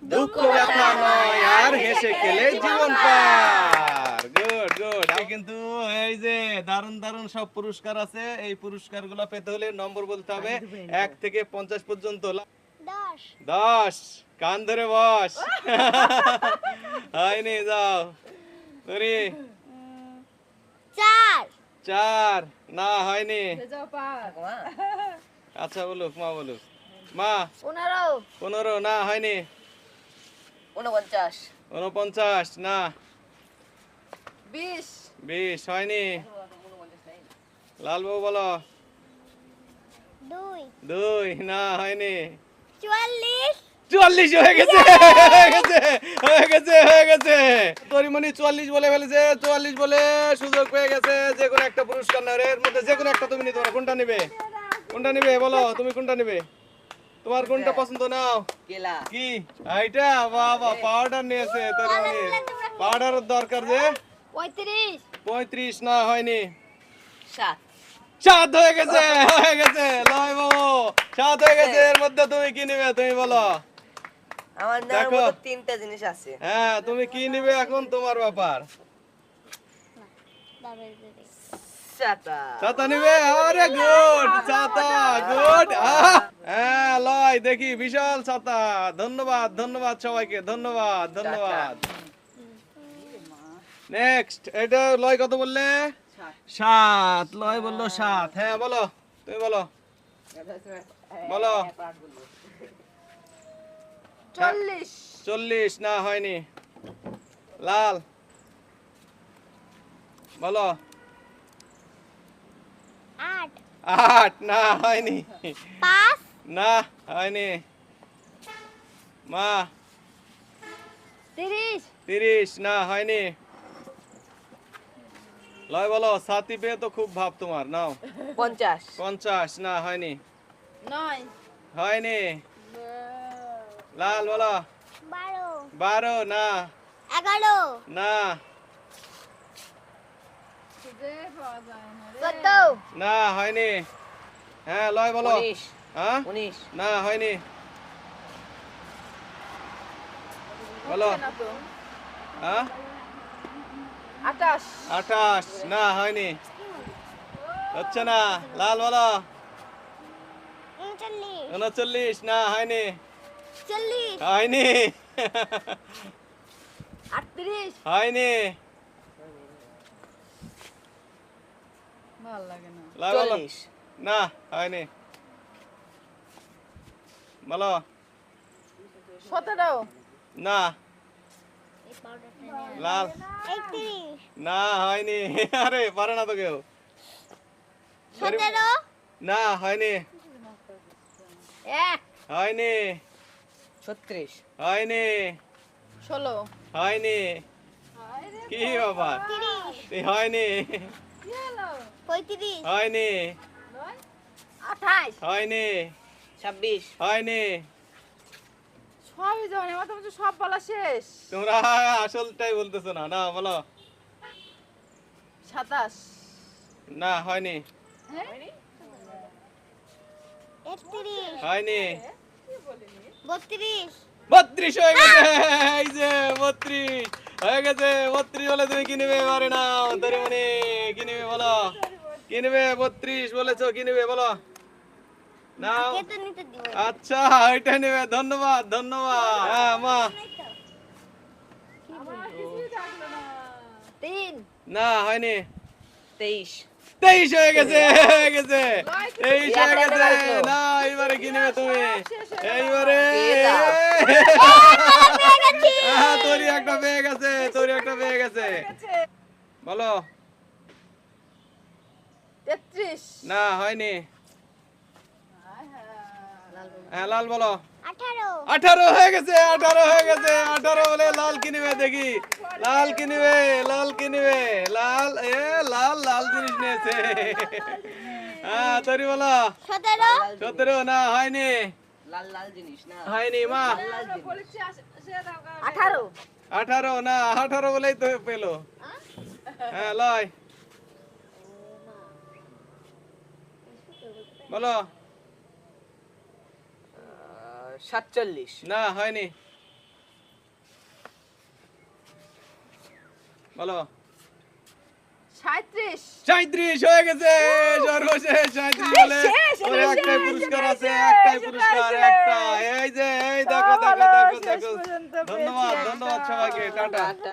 দুঃখ ব্যথা নয় আর হেসে খেলে জীবন পার। Good good. কিন্তু এই যে দারুণ দারুণ সব পুরস্কার আছে, এই পুরস্কারগুলো পেতে হলে নম্বর বলতে হবে 1 থেকে 50 পর্যন্ত। 10 10। কান ধরে বস। হয়নি, যাও তোরি। 4 4। না হয়নি। যাও পার আচ্ছা বলুক, মা বলুক। মা 15 15। না হয়নি। 49 49। না। 20 20 হয়নি। লালবাবু বলো। 2 2। না হয়নি। 44 44 হয়ে গেছে, হয়ে গেছে, হয়ে গেছে, হয়ে গেছে। তরিমণি 44 বলে ফেলেছে। 44 বলে সুযোগ পেয়ে গেছে যে কোনো একটা পুরস্কার নেওয়ার। এর মধ্যে যে কোনো একটা তুমি নিতে পারো। কোনটা নেবে? কোনটা নেবে বলো, তুমি কোনটা নেবে? তোমার কোনটা পছন্দ? নাও। কেলা কি এইটা? বাবা, পাউডার নিয়েছে তরিমণি। পাউডারের দরকার যে। 35 35। না হয়নি। 7 7 হয়ে গেছে, হয়ে গেছে। লয় বাবু 7 হয়ে গেছে। এর মধ্যে তুমি কি নিবে তুমি বলো। আমার নেওয়ার দেখো। মতো 3টা জিনিস আছে। হ্যাঁ, তুমি কি নিবে এখন তোমার ব্যাপার। ছাতা ছাতা নিবে? আরে গুড, ছাতা গুড। হ্যাঁ লয়, দেখি বিশাল ছাতা। ধন্যবাদ, ধন্যবাদ সবাইকে, ধন্যবাদ, ধন্যবাদ। নেক্সট, এটা লয় কত বললে? 7। লয় বললো 7। হ্যাঁ বলো, তুমি বলো, বলো। 40 40। না হয়নি। লাল বলো। 8 8। না হয়নি। 5 না হয়নি। মা 30 30। না হয়নি। লয় বলো। ছাতি পেয়ে তো খুব ভাব তোমার। নাও। 50 50। না হয়নি। 9 হয়নি। লাল বলো। 12 12। না। 11 না। খুঁজে পাওয়া যায় না রে 14 না হয়নি। হ্যাঁ লয় বলো। 19 হ্যাঁ 19 না হয়নি। বলো। হচ্ছে না তো হ্যাঁ 28 28। না হয়নি। হচ্ছে না। লাল বলো। 39 39। না হয়নি। 40 হয়নি। 38 হয়নি। ভালো লাগে না লাল বলো। 40 না হয়নি। বলো। 17 না। এই পাউডারটা নিয়ে লাল। 31 না হয়নি। আরে পারে না তো কেউ। 17 না হয়নি। 1 হয়নি। 36 হয়নি। 16 হয়নি। কি বাবা, 30 হয়নি। কি হলো 35 হয়নি। 28 হয়নি। 26 হয়নি। সবই জানি আমার তো বলছে সব বলা শেষ তোমরা আসলটাই বলতেছো না। না বলো। 27 না হয়নি। হ্যাঁ 31 হয়নি। 32 32 হয়ে গেছে। এই যে 32 হয়ে গেছে। 32 বলে তুমি কি নেবে এবারে? নাও তরিমণি, কি নেবে বলো। কি নেবে? 32 বলেছো, কি নেবে বলো। নাও। কে তো নিতে দিব আচ্ছা ওইটা নেবে। ধন্যবাদ, ধন্যবাদ। হ্যাঁ মা। আমার কিছুই থাকলো না 3 না হয়নি। 23 23 হয়ে গেছে, হয়ে গেছে। 23 হয়ে গেছে। আসলো। না এইবারে কি নেবে তুমি? এইবারে পেয়ে তোরই একটা পেয়ে গেছে, তোরই একটা পেয়ে গেছে। বলো। 33 না হয়নি। হ্যাঁ লাল বলো। 18 18 হয়ে গেছে, 18 হয়ে গেছে। 18 বলে লাল কি নিবে দেখি। লাল কি নিবে, লাল কি নিবে। লাল, লাল লাল জিনিস নিয়েছে। হ্যাঁ তরি বলো। 17 17। না হয়নি। লাল লাল জিনিস না হয়নি মা। লাল জিনিস বলেছি 18 18। না 18 বলেই তো পেলো। হ্যাঁ লয় বলো। 47 না হয়নি। বলো 37 37 হয়ে গেছে সর্বশেষ 37 বলে শেষ, ওর এটা একটাই শেষ, পুরস্কার এটা আছে শেষ, একটাই এটা পুরস্কার শেষ। একটা এই যে এই দেখো ভালো, দেখো দেখো শেষ দেখো পর্যন্ত ধন্যবাদ পেয়েছি ধন্যবাদ একটা। সবাইকে টাটা টাটা।